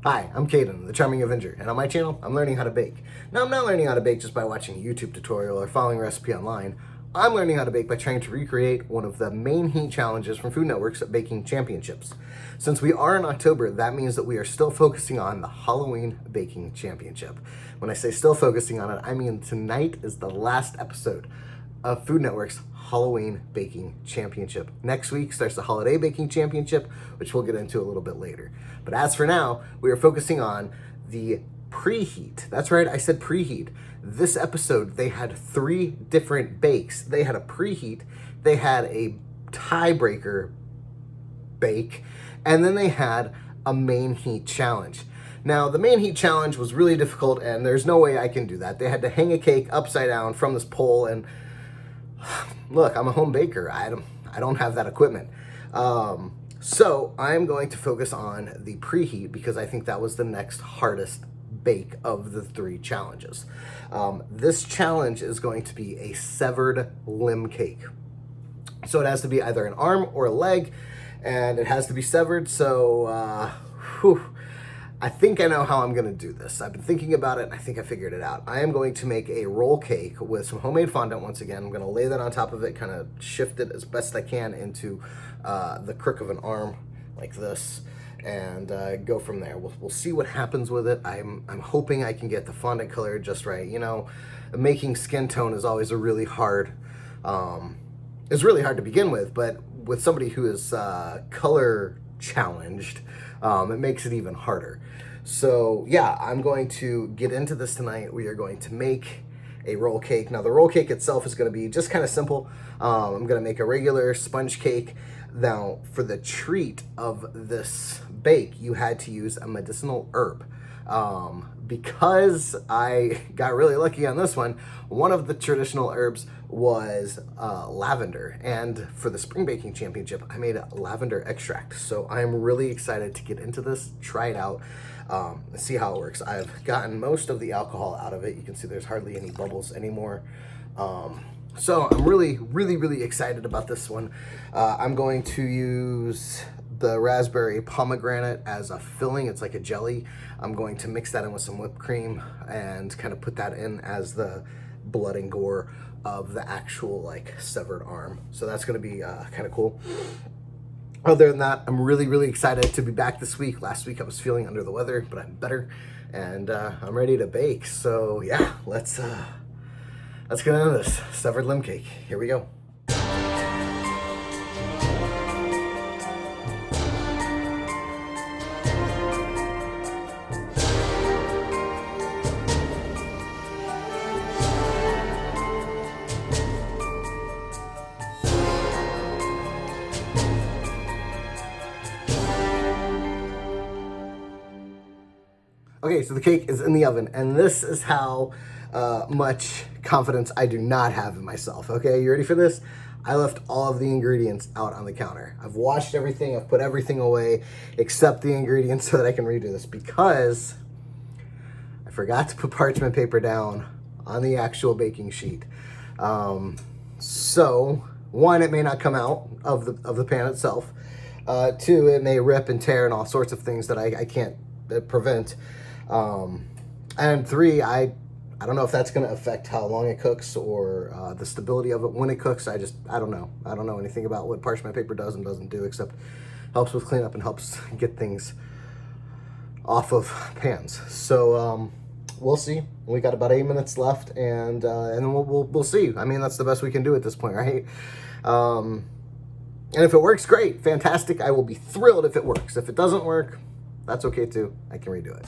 Hi, I'm Caden, the Charming Avenger, and on my channel, I'm learning how to bake. Now, I'm not learning how to bake just by watching a YouTube tutorial or following a recipe online. I'm learning how to bake by trying to recreate one of the main heat challenges from Food Network's Baking Championships. Since we are in October, that means that we are still focusing on the Halloween Baking Championship. When I say still focusing on it, I mean tonight is the last episode of Food Network's Halloween Baking Championship. Next week starts the Holiday Baking Championship, which we'll get into a little bit later. But as for now, we are focusing on the preheat. That's right, I said preheat. This episode, they had 3 different bakes. They had a preheat, they had a tiebreaker bake, and then they had a main heat challenge. Now, the main heat challenge was really difficult, and there's no way I can do that. They had to hang a cake upside down from this pole, and look, I'm a home baker. I don't have that equipment. So I'm going to focus on the preheat because I think that was the next hardest bake of the 3 challenges. This challenge is going to be a severed limb cake. So it has to be either an arm or a leg, and it has to be severed. So, I think I know how I'm going to do this. I've been thinking about it, and I think I figured it out. I am going to make a roll cake with some homemade fondant once again. I'm going to lay that on top of it, kind of shift it as best I can into the crook of an arm like this, and go from there. We'll see what happens with it. I'm hoping I can get the fondant color just right. You know, making skin tone is always a really hard, it's really hard to begin with, but with somebody who is color challenged, it makes it even harder. So yeah, I'm going to get into this tonight. We are going to make a roll cake. Now the roll cake itself is going to be just kind of simple. I'm going to make a regular sponge cake. Now for the treat of this bake, you had to use a medicinal herb. Because I got really lucky on this one of the traditional herbs was lavender. And for the Spring Baking Championship, I made a lavender extract. So I'm really excited to get into this, try it out, see how it works. I've gotten most of the alcohol out of it. You can see there's hardly any bubbles anymore. So I'm really excited about this one. I'm going to use the raspberry pomegranate as a filling. It's like a jelly. I'm going to mix that in with some whipped cream and kind of put that in as the blood and gore of the actual like severed arm. So that's going to be kind of cool. Other than that, I'm really excited to be back this week. Last week I was feeling under the weather, but I'm better, and I'm ready to bake. So yeah, let's get into this severed limb cake. Here we go. Okay, so the cake is in the oven, and this is how much confidence I do not have in myself. Okay, you ready for this? I left all of the ingredients out on the counter. I've washed everything, I've put everything away except the ingredients so that I can redo this because I forgot to put parchment paper down on the actual baking sheet. So, 1, it may not come out of the pan itself. 2, it may rip and tear and all sorts of things that I can't prevent. And 3, I don't know if that's going to affect how long it cooks or the stability of it when it cooks. I don't know. I don't know anything about what parchment paper does and doesn't do, except helps with cleanup and helps get things off of pans. So we'll see. We got about 8 minutes left, and then we'll see. I mean, that's the best we can do at this point, right? And if it works, great, fantastic. I will be thrilled if it works. If it doesn't work, that's okay too. I can redo it.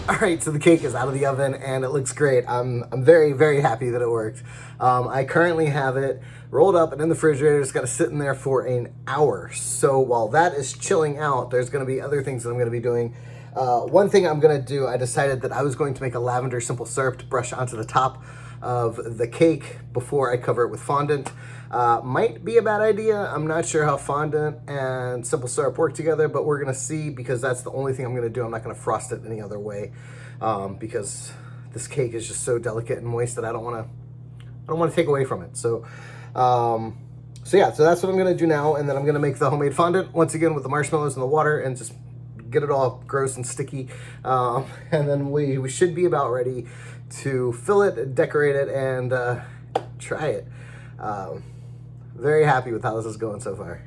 All right, so the cake is out of the oven and it looks great. I'm very happy that it worked. I currently have it rolled up and in the refrigerator. It's got to sit in there for an hour. So while that is chilling out, there's going to be other things that I'm going to be doing. One thing I'm going to do, I decided that I was going to make a lavender simple syrup to brush onto the top of the cake before I cover it with fondant. Might be a bad idea. I'm not sure how fondant and simple syrup work together, but we're gonna see because that's the only thing I'm gonna do. I'm not gonna frost it any other way because this cake is just so delicate and moist that I don't want to take away from it. So So yeah, so that's what I'm gonna do now, and then I'm gonna make the homemade fondant once again with the marshmallows and the water, and just get it all gross and sticky. And then we should be about ready to fill it, decorate it, and try it. Very happy with how this is going so far.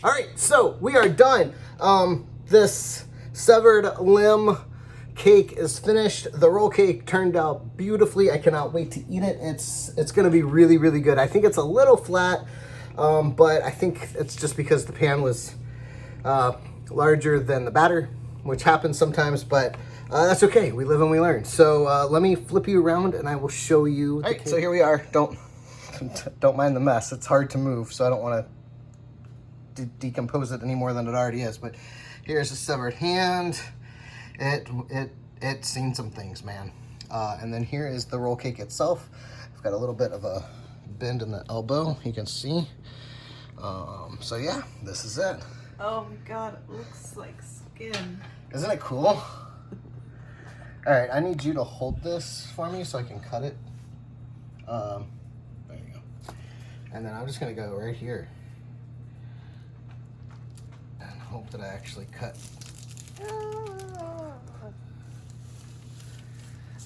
All right, so we are done. This severed limb cake is finished. The roll cake turned out beautifully. I cannot wait to eat it. It's gonna be really, really good. I think it's a little flat, but I think it's just because the pan was larger than the batter, which happens sometimes, but that's okay. We live and we learn. So let me flip you around and I will show you. All right, so here we are. Don't mind the mess. It's hard to move, so I don't want to decompose it any more than it already is. But here's a severed hand. It's seen some things, man. And then here is the roll cake itself. I've got a little bit of a bend in the elbow, you can see. So yeah, this is it. Oh my god, it looks like skin. Isn't it cool? All right, I need you to hold this for me so I can cut it. There you go. And then I'm just gonna go right here and hope that I actually cut.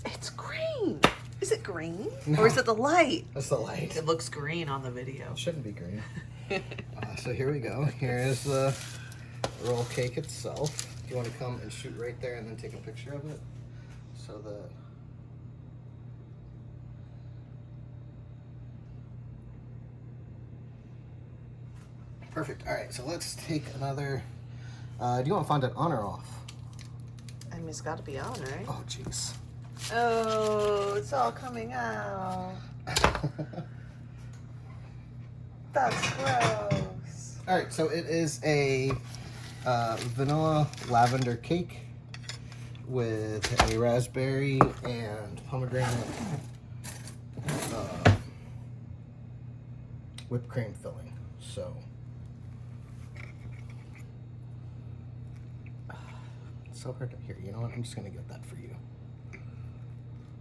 It's green. Is it green? No. Or is it the light? That's the light. It looks green on the video. It shouldn't be green. So here we go. Here is the roll cake itself. Do you want to come and shoot right there and then take a picture of it? So that... Perfect. All right, so let's take another... do you want fondant on or off? I mean, it's got to be on, right? Oh, jeez. Oh, it's all coming out. That's gross. All right, so it is a vanilla lavender cake with a raspberry and pomegranate whipped cream filling. So it's so hard to hear. You know what? I'm just gonna get that for you.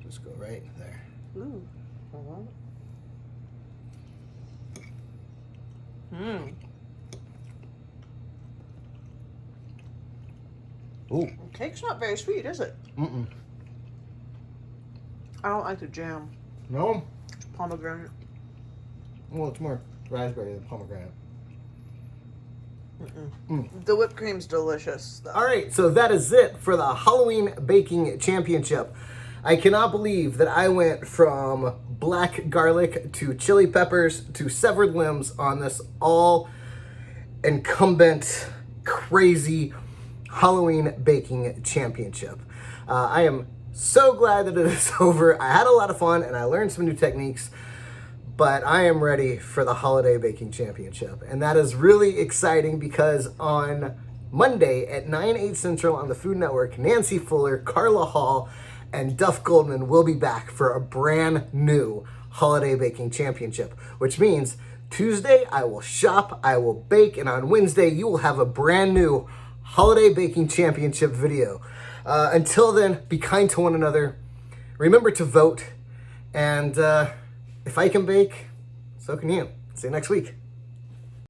Just go right there. Ooh. Mmm. Ooh. Cake's not very sweet, is it? Mm-mm. I don't like the jam. No? It's pomegranate. Well, it's more raspberry than pomegranate. The whipped cream's delicious, though. All right, so that is it for the Halloween Baking Championship. I cannot believe that I went from black garlic to chili peppers to severed limbs on this all incumbent, crazy Halloween Baking Championship. I am So glad that it is over. I had a lot of fun and I learned some new techniques, but I am ready for the Holiday Baking Championship. And that is really exciting because on Monday at 9/8 Central on the Food Network, Nancy Fuller, Carla Hall, and Duff Goldman will be back for a brand new Holiday Baking Championship, which means Tuesday I will shop, I will bake, and on Wednesday you will have a brand new Holiday Baking Championship video. Until then, be kind to one another. Remember to vote. And if I can bake, so can you. See you next week.